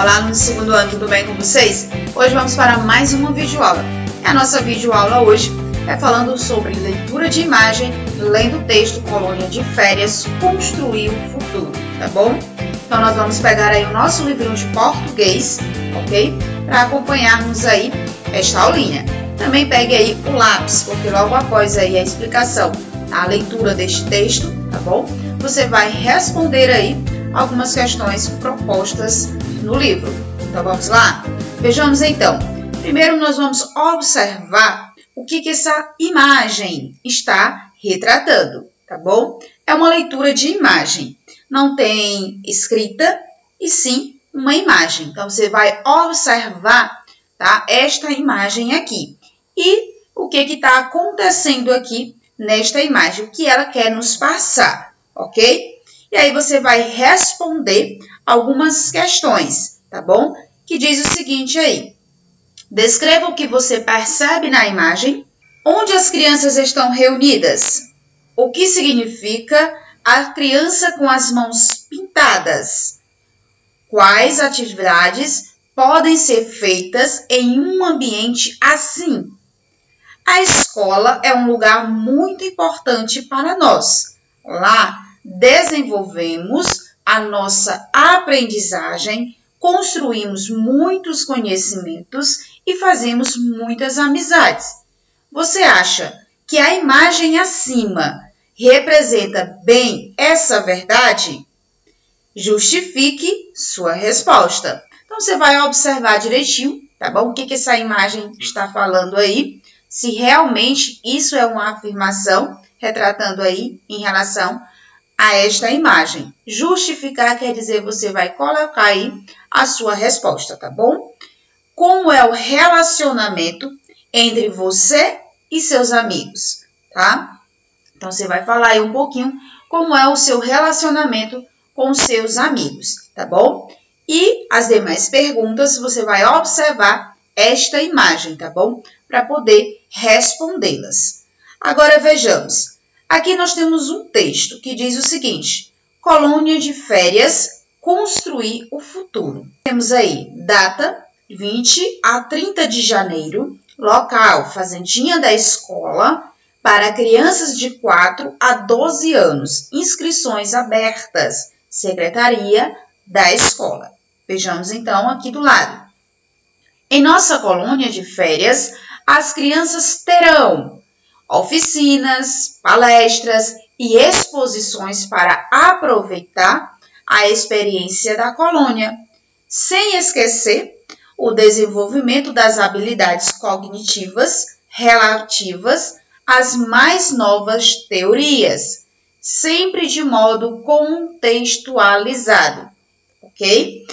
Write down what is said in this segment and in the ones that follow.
Olá, alunos do segundo ano, tudo bem com vocês? Hoje vamos para mais uma videoaula. A nossa videoaula hoje é falando sobre leitura de imagem, lendo o texto Colônia de Férias, Construir o Futuro, tá bom? Então nós vamos pegar aí o nosso livrinho de português, ok? Para acompanharmos aí esta aulinha. Também pegue aí o lápis, porque logo após aí a explicação, a leitura deste texto, tá bom? Você vai responder aí algumas questões propostas no livro. Então vamos lá? Vejamos então. Primeiro nós vamos observar o que essa imagem está retratando, tá bom? É uma leitura de imagem. Não tem escrita e sim uma imagem. Então você vai observar, tá, esta imagem aqui. E o que está acontecendo aqui nesta imagem, o que ela quer nos passar, ok? E aí você vai responder algumas questões, tá bom? Que diz o seguinte aí. Descreva o que você percebe na imagem. Onde as crianças estão reunidas? O que significa a criança com as mãos pintadas? Quais atividades podem ser feitas em um ambiente assim? A escola é um lugar muito importante para nós. Lá, desenvolvemos a nossa aprendizagem, construímos muitos conhecimentos e fazemos muitas amizades. Você acha que a imagem acima representa bem essa verdade? Justifique sua resposta. Então, você vai observar direitinho, tá bom? O que essa imagem está falando aí? Se realmente isso é uma afirmação, retratando aí em relação a esta imagem. Justificar quer dizer você vai colocar aí a sua resposta, tá bom? Como é o relacionamento entre você e seus amigos, tá? Então, você vai falar aí um pouquinho como é o seu relacionamento com seus amigos, tá bom? E as demais perguntas você vai observar esta imagem, tá bom? Para poder respondê-las. Agora, vejamos. Aqui nós temos um texto que diz o seguinte: Colônia de Férias, Construir o Futuro. Temos aí data 20 a 30 de janeiro, local Fazendinha da Escola, para crianças de 4 a 12 anos, inscrições abertas, Secretaria da Escola. Vejamos então aqui do lado. Em nossa colônia de férias, as crianças terão oficinas, palestras e exposições para aproveitar a experiência da colônia, sem esquecer o desenvolvimento das habilidades cognitivas relativas às mais novas teorias, sempre de modo contextualizado, ok?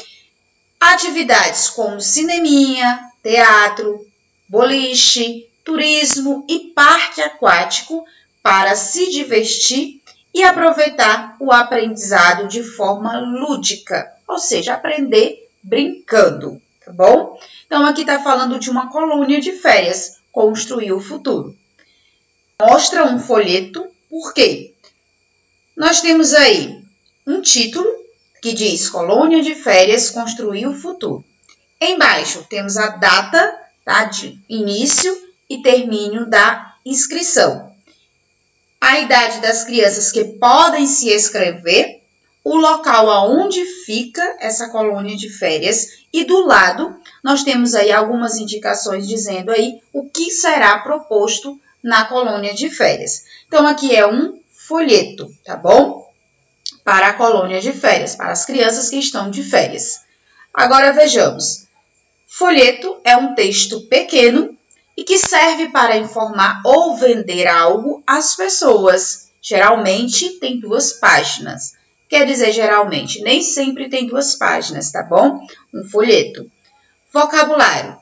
Atividades como cineminha, teatro, boliche, turismo e parque aquático para se divertir e aproveitar o aprendizado de forma lúdica, ou seja, aprender brincando, tá bom? Então, aqui está falando de uma colônia de férias, construir o futuro. Mostra um folheto, por quê? Nós temos aí um título que diz Colônia de Férias, Construir o Futuro. Embaixo temos a data, tá, de início e término da inscrição. A idade das crianças que podem se inscrever, o local aonde fica essa colônia de férias e do lado nós temos aí algumas indicações dizendo aí o que será proposto na colônia de férias. Então aqui é um folheto, tá bom? Para a colônia de férias, para as crianças que estão de férias. Agora vejamos. Folheto é um texto pequeno e que serve para informar ou vender algo às pessoas. Geralmente tem 2 páginas. Quer dizer, geralmente, nem sempre tem 2 páginas, tá bom? Um folheto. Vocabulário.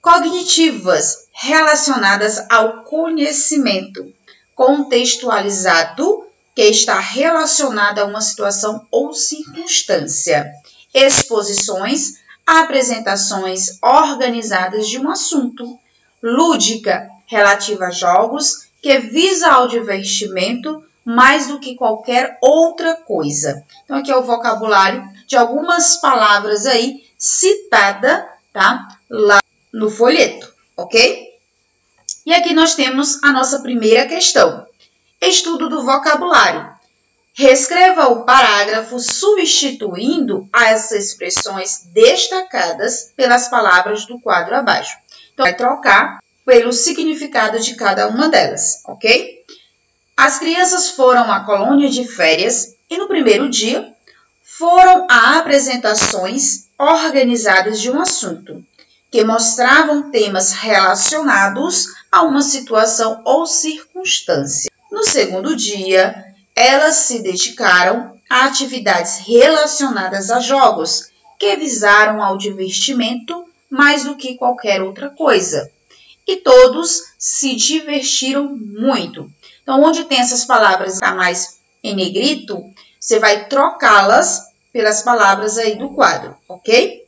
Cognitivas relacionadas ao conhecimento. Contextualizado, que está relacionado a uma situação ou circunstância. Exposições, apresentações organizadas de um assunto. Lúdica, relativa a jogos, que visa ao divertimento mais do que qualquer outra coisa. Então, aqui é o vocabulário de algumas palavras aí citada, tá? Lá no folheto, ok? E aqui nós temos a nossa primeira questão. Estudo do vocabulário. Reescreva o parágrafo substituindo as expressões destacadas pelas palavras do quadro abaixo. Então, vai trocar pelo significado de cada uma delas, ok? As crianças foram à colônia de férias e no primeiro dia foram a apresentações organizadas de um assunto, que mostravam temas relacionados a uma situação ou circunstância. No segundo dia, elas se dedicaram a atividades relacionadas a jogos, que visaram ao divertimento mais do que qualquer outra coisa. E todos se divertiram muito. Então, onde tem essas palavras a mais em negrito, você vai trocá-las pelas palavras aí do quadro, ok?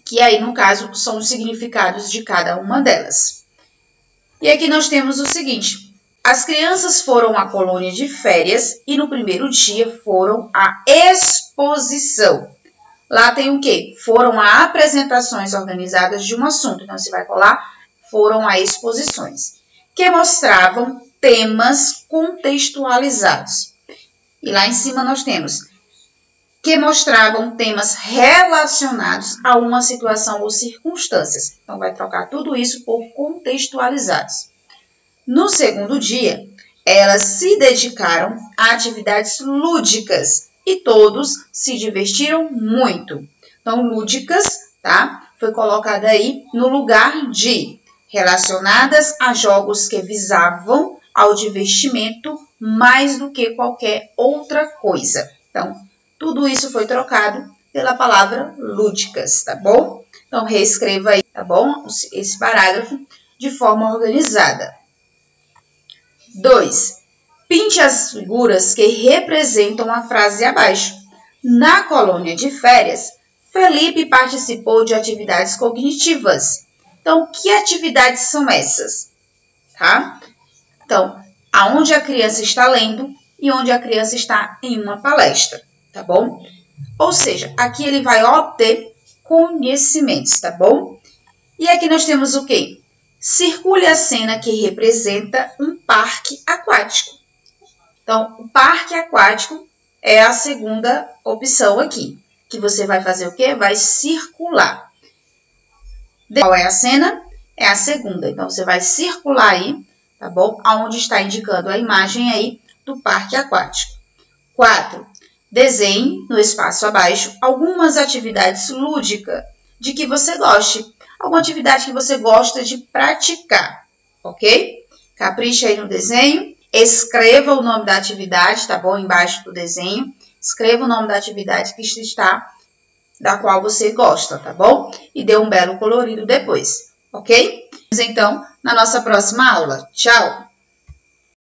Que aí, no caso, são os significados de cada uma delas. E aqui nós temos o seguinte. As crianças foram à colônia de férias e no primeiro dia foram à exposição. Lá tem o quê? Foram a apresentações organizadas de um assunto. Então, você vai colar, foram a exposições, que mostravam temas contextualizados. E lá em cima nós temos que mostravam temas relacionados a uma situação ou circunstâncias. Então, vai trocar tudo isso por contextualizados. No segundo dia, elas se dedicaram a atividades lúdicas e todos se divertiram muito. Então, lúdicas, tá? Foi colocada aí no lugar de relacionadas a jogos que visavam ao divertimento mais do que qualquer outra coisa. Então, tudo isso foi trocado pela palavra lúdicas, tá bom? Então, reescreva aí, tá bom? Esse parágrafo de forma organizada. 2. Pinte as figuras que representam a frase abaixo. Na colônia de férias, Felipe participou de atividades cognitivas. Então, que atividades são essas? Tá? Então, aonde a criança está lendo e onde a criança está em uma palestra, tá bom? Ou seja, aqui ele vai obter conhecimentos, tá bom? E aqui nós temos o quê? Circule a cena que representa um parque aquático. Então, o parque aquático é a segunda opção aqui, que você vai fazer o quê? Vai circular. Qual é a cena? É a segunda. Então, você vai circular aí, tá bom? Aonde está indicando a imagem aí do parque aquático. 4. Desenhe no espaço abaixo algumas atividades lúdicas de que você goste. Alguma atividade que você gosta de praticar, ok? Capricha aí no desenho, escreva o nome da atividade, tá bom? Embaixo do desenho, escreva o nome da atividade que está, da qual você gosta, tá bom? E dê um belo colorido depois, ok? Então, na nossa próxima aula. Tchau!